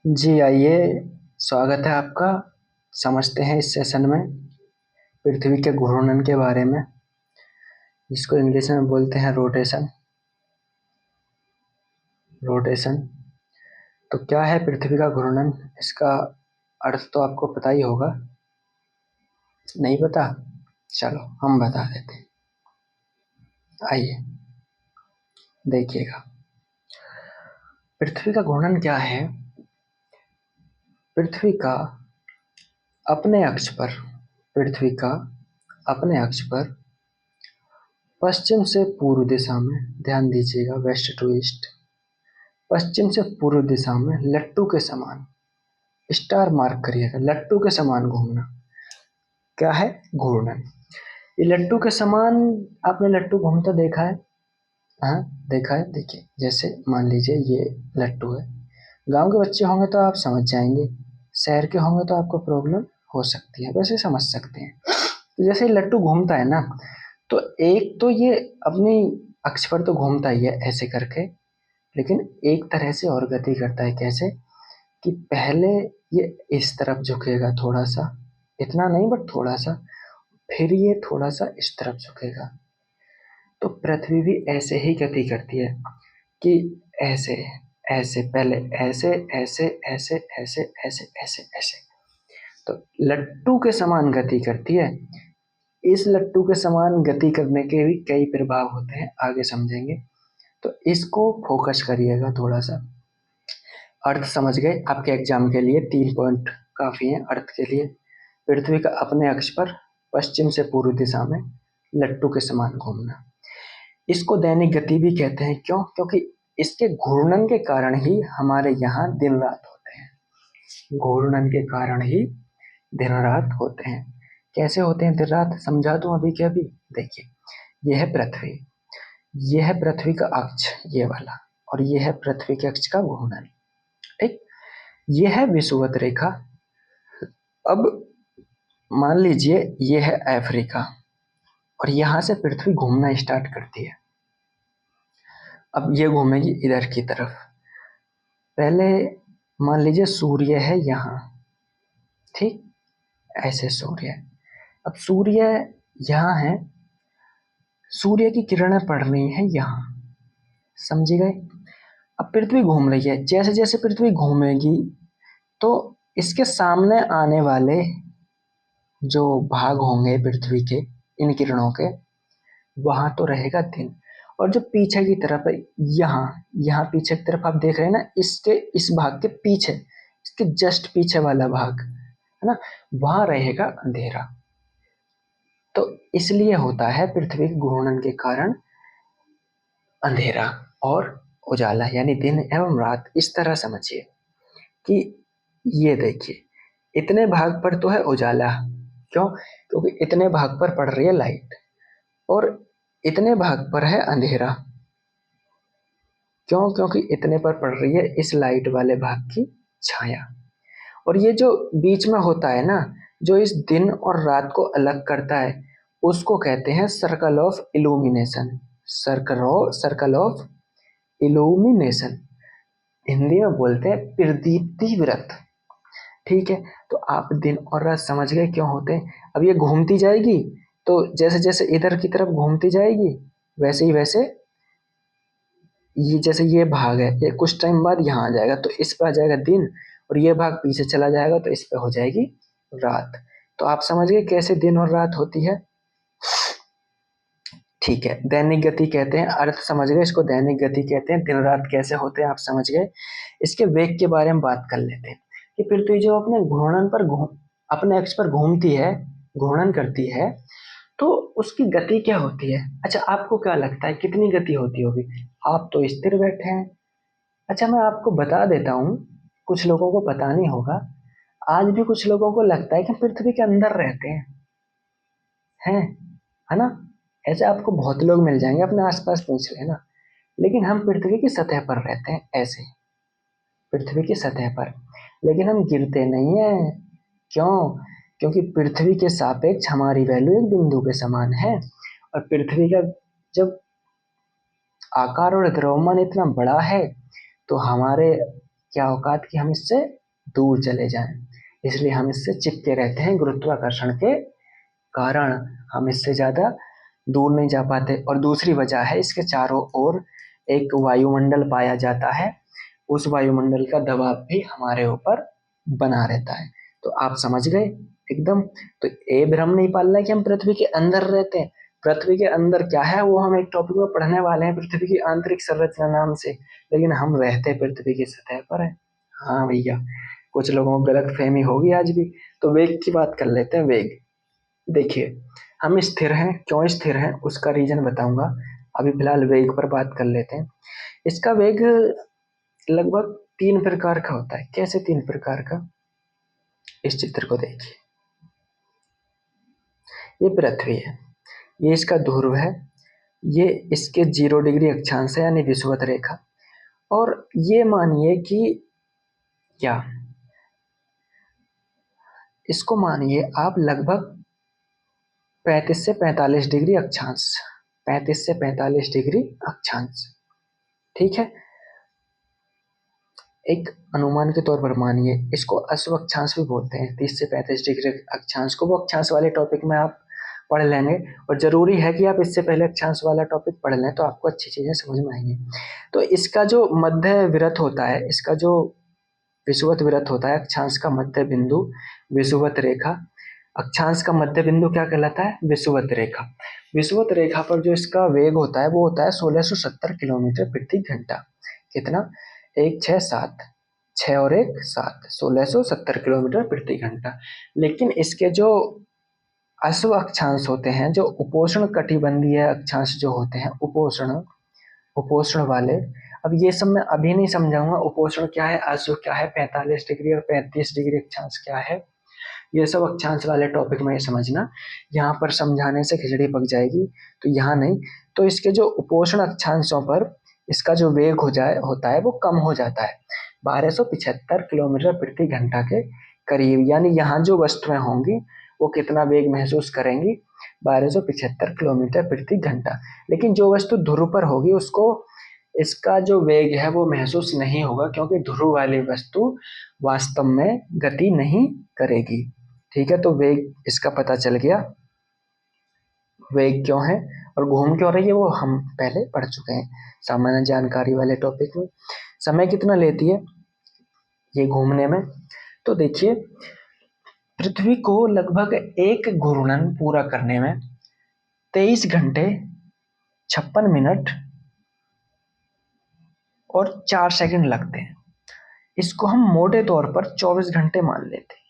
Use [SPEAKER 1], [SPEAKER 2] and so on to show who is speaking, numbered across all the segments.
[SPEAKER 1] जी आइए, स्वागत है आपका। समझते हैं इस सेशन में पृथ्वी के घूर्णन के बारे में, जिसको इंग्लिश में बोलते हैं रोटेशन। रोटेशन तो क्या है पृथ्वी का घूर्णन? इसका अर्थ तो आपको पता ही होगा। नहीं पता? चलो हम बता देते हैं। आइए देखिएगा, पृथ्वी का घूर्णन क्या है। पृथ्वी का अपने अक्ष पर पृथ्वी का अपने अक्ष पर पश्चिम से पूर्व दिशा में, ध्यान दीजिएगा, वेस्ट टू ईस्ट, पश्चिम से पूर्व दिशा में लट्टू के समान, स्टार मार्क करिएगा, लट्टू के समान घूमना क्या है? घूर्णन। ये लट्टू के समान, आपने लट्टू घूमता देखा है? हाँ देखा है। देखिए, जैसे मान लीजिए ये लट्टू है। गांव के बच्चे होंगे तो आप समझ जाएंगे, शहर के होंगे तो आपको प्रॉब्लम हो सकती है, वैसे समझ सकते हैं। तो जैसे ये लट्टू घूमता है ना, तो एक तो ये अपनी अक्ष पर तो घूमता ही है ऐसे करके, लेकिन एक तरह से और गति करता है। कैसे? कि पहले ये इस तरफ झुकेगा थोड़ा सा, इतना नहीं बट थोड़ा सा, फिर ये थोड़ा सा इस तरफ झुकेगा। तो पृथ्वी भी ऐसे ही गति करती है कि ऐसे ऐसे, पहले ऐसे ऐसे ऐसे ऐसे ऐसे ऐसे ऐसे। तो लट्टू के समान गति करती है। इस लट्टू के समान गति करने के भी कई प्रभाव होते हैं, आगे समझेंगे। तो इसको फोकस करिएगा थोड़ा सा। अर्थ समझ गए? आपके एग्जाम के लिए 3 पॉइंट काफी हैं अर्थ के लिए। पृथ्वी का अपने अक्ष पर पश्चिम से पूर्व दिशा में लट्टू के समान घूमना, इसको दैनिक गति भी कहते हैं। क्यों? क्योंकि इसके घूर्णन के कारण ही हमारे यहाँ दिन रात होते हैं। घूर्णन के कारण ही दिन रात होते हैं। कैसे होते हैं दिन रात? समझा दूं अभी के अभी। देखिए, यह है पृथ्वी, यह है पृथ्वी का अक्ष, ये वाला, और यह है पृथ्वी के अक्ष का घूर्णन। ठीक, यह है विषुवत रेखा। अब मान लीजिए ये है अफ्रीका, और यहां से पृथ्वी घूमना स्टार्ट करती है। अब ये घूमेगी इधर की तरफ। पहले मान लीजिए सूर्य है यहाँ, ठीक, ऐसे सूर्य। अब सूर्य यहाँ है, सूर्य की किरणें पड़ रही हैं यहाँ, समझ गए? अब पृथ्वी घूम रही है, जैसे जैसे पृथ्वी घूमेगी तो इसके सामने आने वाले जो भाग होंगे पृथ्वी के, इन किरणों के, वहां तो रहेगा दिन। और जो पीछे की तरफ है, यहाँ यहाँ पीछे की तरफ आप देख रहे हैं ना, इसके इस भाग के पीछे, इसके जस्ट पीछे वाला भाग है ना, वहां रहेगा अंधेरा। तो इसलिए होता है पृथ्वी के घूर्णन के कारण अंधेरा और उजाला, यानी दिन एवं रात। इस तरह समझिए कि ये देखिए, इतने भाग पर तो है उजाला, क्यों? क्योंकि इतने भाग पर पड़ रही है लाइट, और इतने भाग पर है अंधेरा, क्यों? क्योंकि इतने पर पड़ रही है इस लाइट वाले भाग की छाया। और ये जो बीच में होता है ना, जो इस दिन और रात को अलग करता है, उसको कहते हैं circle of illumination. Circle of illumination, Hindi में बोलते हैं प्रदीप्ति व्रत। ठीक है, तो आप दिन और रात समझ गए क्यों होते हैं। अब ये घूमती जाएगी, तो जैसे जैसे इधर की तरफ घूमती जाएगी, वैसे ही वैसे ये, जैसे ये भाग है, ये कुछ टाइम बाद यहाँ आ जाएगा, तो इस पे आ जाएगा दिन, और ये भाग पीछे चला जाएगा तो इस पे हो जाएगी रात। तो आप समझ गए कैसे दिन और रात होती है। ठीक है, दैनिक गति कहते हैं, अर्थ समझ गए, इसको दैनिक गति कहते हैं। दिन रात कैसे होते हैं आप समझ गए। इसके वेग के बारे में बात कर लेते हैं कि पृथ्वी जो अपने घूर्णन पर अपने अक्ष पर घूमती है, घूर्णन करती है, तो उसकी गति क्या होती है? अच्छा, आपको क्या लगता है कितनी गति होती होगी? आप तो स्थिर बैठे हैं। अच्छा, मैं आपको बता देता हूँ, कुछ लोगों को पता नहीं होगा। आज भी कुछ लोगों को लगता है कि पृथ्वी के अंदर रहते हैं, है ना? ऐसे आपको बहुत लोग मिल जाएंगे, अपने आसपास पूछ लेना। लेकिन हम पृथ्वी की सतह पर रहते हैं, ऐसे पृथ्वी की सतह पर, लेकिन हम गिरते नहीं हैं। क्यों? क्योंकि पृथ्वी के सापेक्ष हमारी वैल्यू एक बिंदु के समान है। और पृथ्वी का जब आकार और द्रव्यमान इतना बड़ा है, तो हमारे क्या औकात कि हम इससे दूर चले जाएं, इसलिए हम इससे चिपके रहते हैं गुरुत्वाकर्षण के कारण, हम इससे ज्यादा दूर नहीं जा पाते। और दूसरी वजह है इसके चारों ओर एक वायुमंडल पाया जाता है, उस वायुमंडल का दबाव भी हमारे ऊपर बना रहता है। तो आप समझ गए एकदम। तो ये भ्रम नहीं पालना है कि हम पृथ्वी के अंदर रहते हैं। पृथ्वी के अंदर क्या है वो हम एक टॉपिक में पढ़ने वाले हैं, पृथ्वी की आंतरिक संरचना नाम से, लेकिन हम रहते पृथ्वी की सतह पर है। हाँ भैया, कुछ लोगों को गलत फहमी होगी आज भी। तो वेग की बात कर लेते हैं। वेग देखिए, हम स्थिर हैं, क्यों स्थिर हैं उसका रीजन बताऊंगा। अभी फिलहाल वेग पर बात कर लेते हैं। इसका वेग लगभग 3 प्रकार का होता है। कैसे 3 प्रकार का? इस चित्र को देखिए, ये पृथ्वी है, ये इसका ध्रुव है, ये इसके 0 डिग्री अक्षांश है यानी विषुवत रेखा, और ये मानिए कि क्या, इसको मानिए आप लगभग 35 से 45 डिग्री अक्षांश, 35 से 45 डिग्री अक्षांश, ठीक है। एक अनुमान के तौर पर मानिए, इसको अश्व अक्षांश भी बोलते हैं, 30 से 35 डिग्री अक्षांश को। वो अक्षांश वाले टॉपिक में आप पढ़ लेंगे, और जरूरी है कि आप इससे पहले अक्षांश वाला टॉपिक पढ़ लें तो आपको अच्छी चीजें समझ में आएंगी। तो इसका जो मध्य विरत होता है, इसका जो विषुवत विरत होता है, अक्षांश का मध्य बिंदु विषुवत रेखा, अक्षांश का मध्य बिंदु क्या कहलाता है? विषुवत रेखा। विषुवत रेखा पर जो इसका वेग होता है वो होता है 1670 किलोमीटर प्रति घंटा। कितना? 167, 6 और 1 7, 1670 किलोमीटर प्रति घंटा। लेकिन इसके जो अश्व अक्षांश होते हैं, जो उपोष्ण कटिबंधीय अक्षांश जो होते हैं, उपोष्ण, उपोष्ण वाले, अब ये सब मैं अभी नहीं समझाऊंगा। उपोष्ण क्या है, अश्व क्या है, 45 डिग्री और 35 डिग्री अक्षांश क्या है, ये सब अक्षांश वाले टॉपिक में ये समझना। यहाँ पर समझाने से खिचड़ी पक जाएगी, तो यहाँ नहीं। तो इसके जो उपोष्ण अक्षांशों पर इसका जो वेग होता है वो कम हो जाता है, 1275 किलोमीटर प्रति घंटा के करीब। यानी यहाँ जो वस्तुएं होंगी वो कितना वेग महसूस करेंगी? 1275 किलोमीटर प्रति घंटा। लेकिन जो वस्तु ध्रुव पर होगी उसको इसका जो वेग है वो महसूस नहीं होगा, क्योंकि ध्रुव वाली वस्तु वास्तव में गति नहीं करेगी। ठीक है, तो वेग इसका पता चल गया, वेग क्यों है और घूम क्यों रही है वो हम पहले पढ़ चुके हैं सामान्य जानकारी वाले टॉपिक में। समय कितना लेती है ये घूमने में? तो देखिए, पृथ्वी को लगभग एक घूर्णन पूरा करने में 23 घंटे 56 मिनट और 4 सेकंड लगते हैं। इसको हम मोटे तौर पर 24 घंटे मान लेते हैं।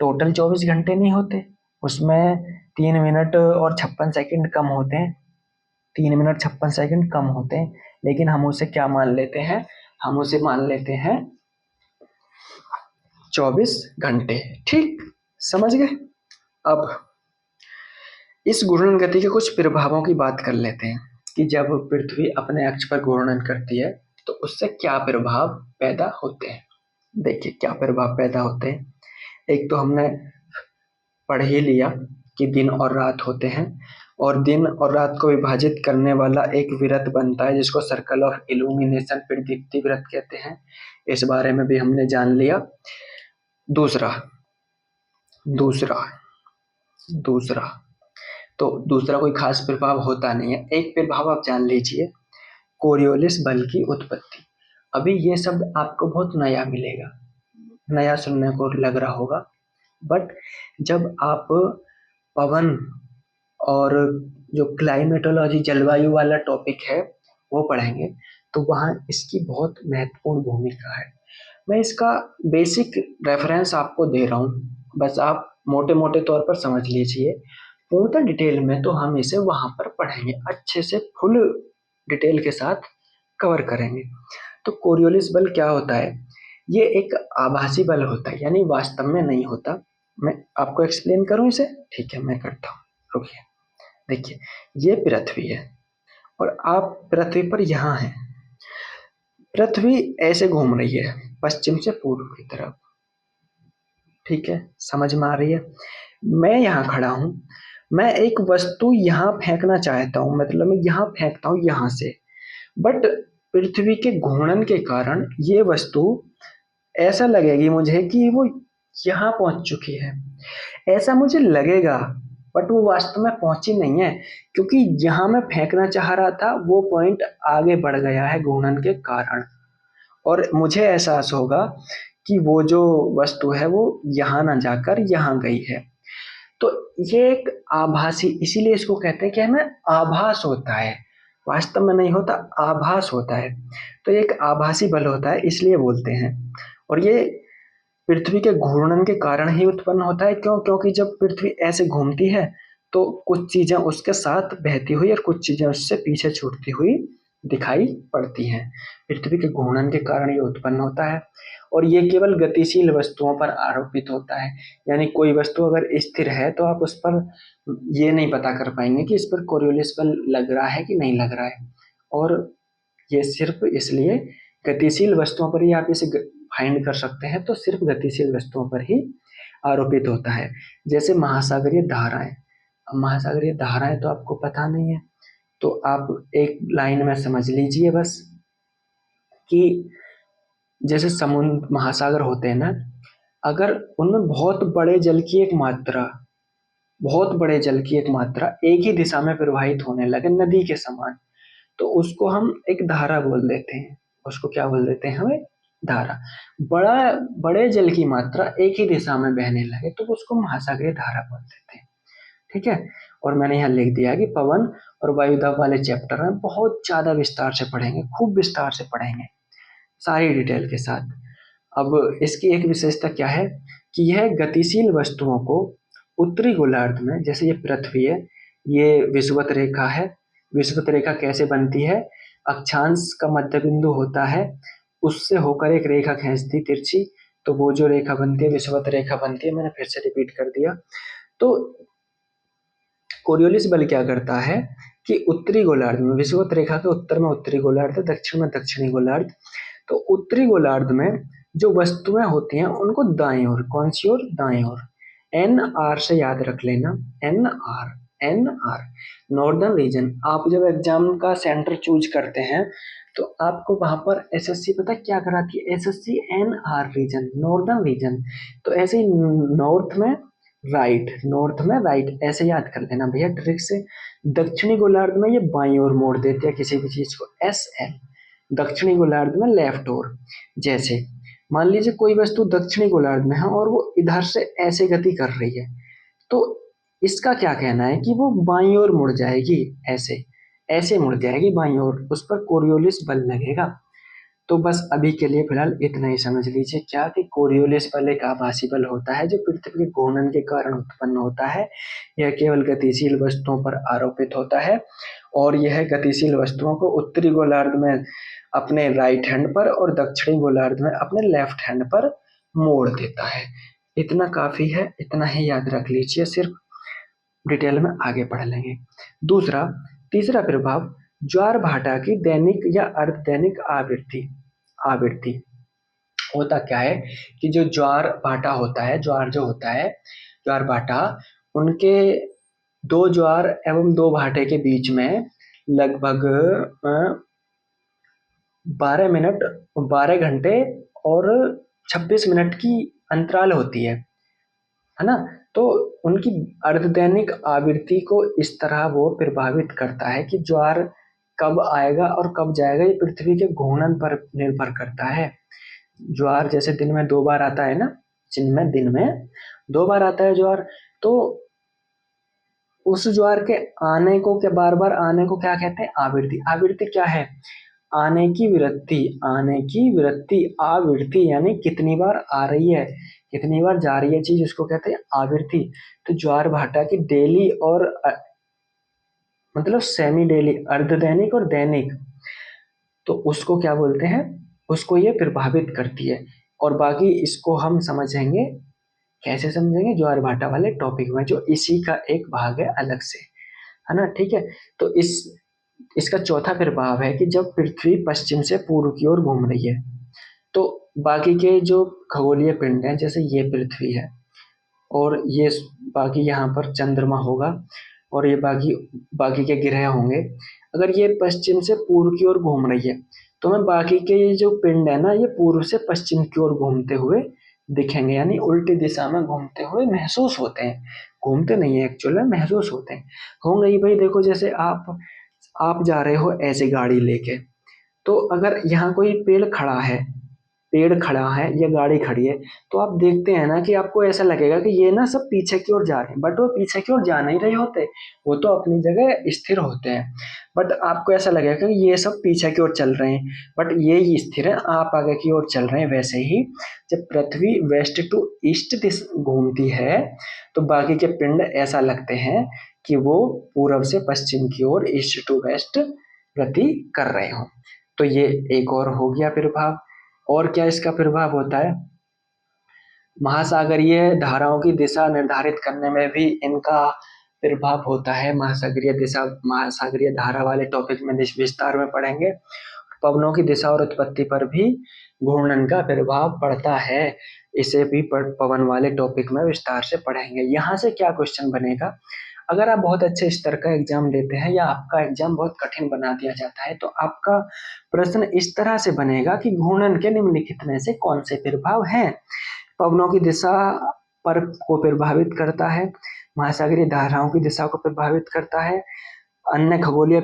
[SPEAKER 1] टोटल 24 घंटे नहीं होते, उसमें 3 मिनट और 56 सेकंड कम होते हैं, 3 मिनट 56 सेकंड कम होते हैं। लेकिन हम उसे क्या मान लेते हैं? हम उसे मान लेते हैं 24 घंटे। ठीक, समझ गए? अब इस घूर्णन गति के कुछ प्रभावों की बात कर लेते हैं कि जब पृथ्वी अपने अक्ष पर घूर्णन करती है तो उससे क्या प्रभाव पैदा होते हैं। देखिए क्या प्रभाव पैदा होते हैं। एक तो हमने पढ़ ही लिया कि दिन और रात होते हैं, और दिन और रात को विभाजित करने वाला एक वृत्त बनता है जिसको सर्कल ऑफ इल्यूमिनेशन प्रदीप्ति वृत्त कहते हैं। इस बारे में भी हमने जान लिया। दूसरा दूसरा दूसरा तो दूसरा कोई खास प्रभाव होता नहीं है। एक प्रभाव आप जान लीजिए, कोरियोलिस बल की उत्पत्ति। अभी ये शब्द आपको बहुत नया मिलेगा, नया सुनने को लग रहा होगा, बट जब आप पवन और जो क्लाइमेटोलॉजी जलवायु वाला टॉपिक है वो पढ़ेंगे तो वहाँ इसकी बहुत महत्वपूर्ण भूमिका है। मैं इसका बेसिक रेफरेंस आपको दे रहा हूँ, बस आप मोटे मोटे तौर पर समझ लीजिए। पूर्ण डिटेल में तो हम इसे वहां पर पढ़ेंगे, अच्छे से फुल डिटेल के साथ कवर करेंगे। तो कोरियोलिस बल क्या होता है? ये एक आभासी बल होता है, यानी वास्तव में नहीं होता। मैं आपको एक्सप्लेन करूं इसे? ठीक है, मैं करता हूँ, रुकिए। देखिए, ये पृथ्वी है और आप पृथ्वी पर यहाँ हैं। पृथ्वी ऐसे घूम रही है पश्चिम से पूर्व की तरफ, ठीक है, समझ में आ रही है? मैं यहाँ खड़ा हूँ, मैं एक वस्तु यहाँ फेंकना चाहता हूँ, मतलब मैं यहाँ फेंकता हूँ यहाँ से, बट पृथ्वी के घूर्णन के कारण ये वस्तु ऐसा लगेगी मुझे कि वो यहाँ पहुंच चुकी है, ऐसा मुझे लगेगा, बट वो वास्तव में पहुंची नहीं है, क्योंकि जहां मैं फेंकना चाह रहा था वो पॉइंट आगे बढ़ गया है घूर्णन के कारण। और मुझे एहसास होगा कि वो जो वस्तु है वो यहाँ ना जाकर यहाँ गई है। तो ये एक आभासी, इसीलिए इसको कहते हैं कि हमें आभास होता है, वास्तव में नहीं होता, आभास होता है। तो ये एक आभासी बल होता है, इसलिए बोलते हैं। और ये पृथ्वी के घूर्णन के कारण ही उत्पन्न होता है। क्यों? क्योंकि जब पृथ्वी ऐसे घूमती है तो कुछ चीजें उसके साथ बहती हुई और कुछ चीजें उससे पीछे छूटती हुई दिखाई पड़ती हैं। पृथ्वी के घूर्णन के कारण ये उत्पन्न होता है। और ये केवल गतिशील वस्तुओं पर आरोपित होता है। यानी कोई वस्तु अगर स्थिर है तो आप उस पर ये नहीं पता कर पाएंगे कि इस पर कोरियोलिस बल लग रहा है कि नहीं लग रहा है। और ये सिर्फ इसलिए गतिशील वस्तुओं पर ही आप इसे फाइंड कर सकते हैं, तो सिर्फ गतिशील वस्तुओं पर ही आरोपित होता है। जैसे महासागरीय धाराएं, अब महासागरीय धाराएं तो आपको पता नहीं है, तो आप एक लाइन में समझ लीजिए बस कि जैसे समुद्र महासागर होते हैं ना, अगर उनमें बहुत बड़े जल की एक मात्रा एक ही दिशा में प्रवाहित होने लगे नदी के समान, तो उसको हम एक धारा बोल देते हैं। उसको क्या बोल देते हैं? हमें धारा। बड़ा बड़े जल की मात्रा एक ही दिशा में बहने लगे तो उसको महासागरीय धारा बोल देते हैं। ठीक है। और मैंने यहाँ लिख दिया कि पवन और वायुदाब वाले चैप्टर में बहुत ज्यादा विस्तार से पढ़ेंगे, खूब विस्तार से पढ़ेंगे, सारी डिटेल के साथ। अब इसकी एक विशेषता क्या है कि यह गतिशील वस्तुओं को उत्तरी गोलार्ध में, जैसे ये पृथ्वी है, ये विषुवत रेखा है। विषुवत रेखा कैसे बनती है? अक्षांश का मध्य बिंदु होता है, उससे होकर एक रेखा खींचती तिरछी, तो वो जो रेखा बनती है विषुवत रेखा बनती है। मैंने फिर से रिपीट कर दिया। तो कोरियोलिस बल क्या करता है कि उत्तरी गोलार्ध में, विषुवत रेखा के उत्तर में उत्तरी गोलार्ध है, दक्षिण में दक्षिणी गोलार्ध, तो उत्तरी गोलार्ध में जो वस्तुएं होती हैं उनको दाएं ओर, कौन सी ओर? दाएं ओर। एन आर से याद रख लेना, N R, N R, northern region. आप जब एग्जाम का सेंटर चूज करते हैं तो आपको वहां पर एसएससी पता क्या कराती है? SSC N R region, northern region. तो ऐसे ही नॉर्थ में राइट, नॉर्थ में राइट, ऐसे याद कर लेना भैया ट्रिक से। दक्षिणी गोलार्ध में ये बाईं ओर मोड़ देते हैं किसी भी चीज को, एस एल। दक्षिणी गोलार्ध में लेफ्ट ओर। जैसे मान लीजिए कोई वस्तु दक्षिणी गोलार्ध में है और वो इधर से ऐसे गति कर रही है, तो इसका क्या कहना है कि वो बाईं ओर मुड़ जाएगी, ऐसे ऐसे मुड़ जाएगी बाईं ओर, उस पर कोरियोलिस बल लगेगा। तो बस अभी के लिए फिलहाल इतना ही समझ लीजिए क्या कि कोरियोलिस बल एक आभासी बल होता है जो पृथ्वी के घूर्णन के कारण उत्पन्न होता है। यह केवल गतिशील वस्तुओं पर आरोपित होता है, और यह गतिशील वस्तुओं को उत्तरी गोलार्ध में अपने राइट हैंड पर और दक्षिणी गोलार्ध में अपने लेफ्ट हैंड पर मोड़ देता है। इतना काफी है, इतना ही याद रख लीजिए, सिर्फ डिटेल में आगे पढ़ लेंगे। दूसरा, तीसरा प्रभाव, ज्वार भाटा की दैनिक या अर्ध दैनिक आवृत्ति। आवृत्ति होता क्या है कि जो ज्वार भाटा होता है, ज्वार जो होता है, ज्वार भाटा, उनके दो ज्वार एवं दो भाटे के बीच में लगभग 12 मिनट, 12 घंटे और 26 मिनट की अंतराल होती है ना। तो उनकी अर्धदैनिक आवृत्ति को इस तरह वो प्रभावित करता है कि ज्वार कब आएगा और कब जाएगा ये पृथ्वी के घूर्णन पर निर्भर करता है। ज्वार जैसे दिन में 2 बार आता है ना, जिनमें दिन में 2 बार आता है ज्वार, तो उस ज्वार के आने को, क्या बार बार आने को क्या कहते हैं? आवृत्ति। आवृत्ति क्या है? आने की वृत्ति, आने की वृत्ति। आवृत्ति यानी कितनी बार आ रही है, कितनी बार जा रही है चीज, उसको कहते हैं आवृत्ति। तो ज्वार भाटा की डेली और मतलब सेमी डेली, अर्धदैनिक और दैनिक, तो उसको क्या बोलते हैं? उसको ये प्रभावित करती है। और बाकी इसको हम समझेंगे, कैसे समझेंगे? ज्वार भाटा वाले टॉपिक में, जो इसी का एक भाग है अलग से, है ना। ठीक है। तो इसका चौथा प्रभाव है कि जब पृथ्वी पश्चिम से पूर्व की ओर घूम रही है, तो बाकी के जो खगोलीय पिंड हैं, जैसे ये पृथ्वी है और ये बाकी यहाँ पर चंद्रमा होगा और ये बाकी बाकी के ग्रह होंगे, अगर ये पश्चिम से पूर्व की ओर घूम रही है तो हमें बाकी के ये जो पिंड है ना, ये पूर्व से पश्चिम की ओर घूमते हुए दिखेंगे, यानी उल्टी दिशा में घूमते हुए महसूस होते हैं। घूमते नहीं है एक्चुअल में, महसूस होते हैं। होंगे ही भाई। देखो जैसे आप जा रहे हो ऐसे गाड़ी लेके, तो अगर यहाँ कोई पेड़ खड़ा है या गाड़ी खड़ी है, तो आप देखते हैं ना कि आपको ऐसा लगेगा कि ये ना सब पीछे की ओर जा रहे हैं, बट वो पीछे की ओर जा नहीं रहे होते, वो तो अपनी जगह स्थिर होते हैं। बट आपको ऐसा लगेगा कि ये सब पीछे की ओर चल रहे हैं, बट ये ही स्थिर है, आप आगे की ओर चल रहे हैं। वैसे ही जब पृथ्वी वेस्ट टू ईस्ट दिस घूमती है, तो बाकी के पिंड ऐसा लगते हैं कि वो पूरब से पश्चिम की ओर, ईस्ट टू वेस्ट गति कर रहे हो। तो ये एक और हो गया प्रभाव। और क्या इसका प्रभाव होता है? महासागरीय धाराओं की दिशा निर्धारित करने में भी इनका प्रभाव होता है। महासागरीय दिशा, महासागरीय धारा वाले टॉपिक में विस्तार में पढ़ेंगे। पवनों की दिशा और उत्पत्ति पर भी घूर्णन का प्रभाव पड़ता है। इसे भी पवन वाले टॉपिक में विस्तार से पढ़ेंगे। यहाँ से क्या क्वेश्चन बनेगा? अगर आप बहुत अच्छे स्तर का एग्जाम देते हैं या आपका एग्जाम बहुत कठिन बना दिया जाता है, तो आपका प्रश्न इस तरह से बनेगा कि घूर्णन के निम्नलिखित में से कौन से प्रभाव हैं? पवनों की दिशा पर को प्रभावित करता है, महासागरीय धाराओं की दिशा को प्रभावित करता है, अन्य खगोलीय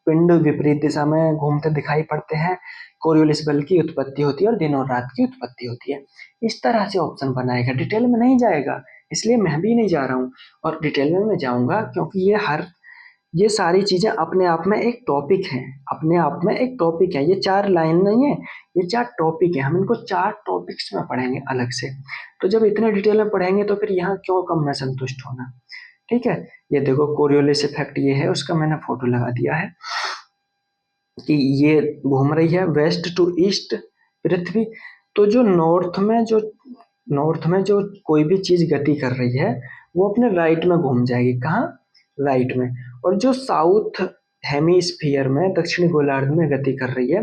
[SPEAKER 1] पिंड विपरीत दिशा में घूमते दिखाई पड़ते हैं, कोरियोलिस बल की उत्पत्ति होती है और दिन और रात की उत्पत्ति होती है। इस तरह से ऑप्शन बनाएगा, डिटेल में नहीं जाएगा, इसलिए मैं भी नहीं जा रहा हूँ। और डिटेल में मैं जाऊंगा क्योंकि ये सारी चीजें अपने आप में एक टॉपिक है, अपने आप में एक टॉपिक है। ये 4 लाइन नहीं है, ये 4 टॉपिक है। हम इनको 4 टॉपिक्स में पढ़ेंगे अलग से। तो जब इतने डिटेल में पढ़ेंगे तो फिर यहाँ क्यों कम में संतुष्ट होना? ठीक है। ये देखो कोरियोलिस इफेक्ट ये है, उसका मैंने फोटो लगा दिया है कि ये घूम रही है वेस्ट टू ईस्ट पृथ्वी। तो जो नॉर्थ में जो कोई भी चीज गति कर रही है, वो अपने राइट में घूम जाएगी। कहाँ? राइट में। और जो साउथ हेमीस्फीयर में, दक्षिणी गोलार्ध में गति कर रही है,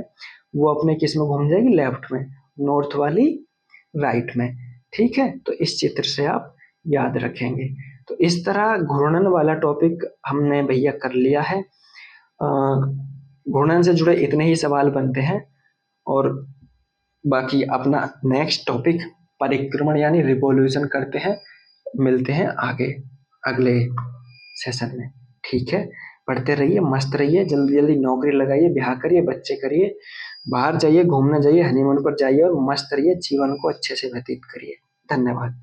[SPEAKER 1] वो अपने किस में घूम जाएगी? लेफ्ट में। नॉर्थ वाली राइट में। ठीक है। तो इस चित्र से आप याद रखेंगे। तो इस तरह घूर्णन वाला टॉपिक हमने भैया कर लिया है। घूर्णन से जुड़े इतने ही सवाल बनते हैं, और बाकी अपना नेक्स्ट टॉपिक परिक्रमण यानी रिवॉल्यूशन करते हैं। मिलते हैं आगे अगले सेशन में। ठीक है। पढ़ते रहिए, मस्त रहिए, जल्दी जल्दी नौकरी लगाइए, ब्याह करिए, बच्चे करिए, बाहर जाइए, घूमने जाइए, हनीमून पर जाइए और मस्त रहिए, जीवन को अच्छे से व्यतीत करिए। धन्यवाद।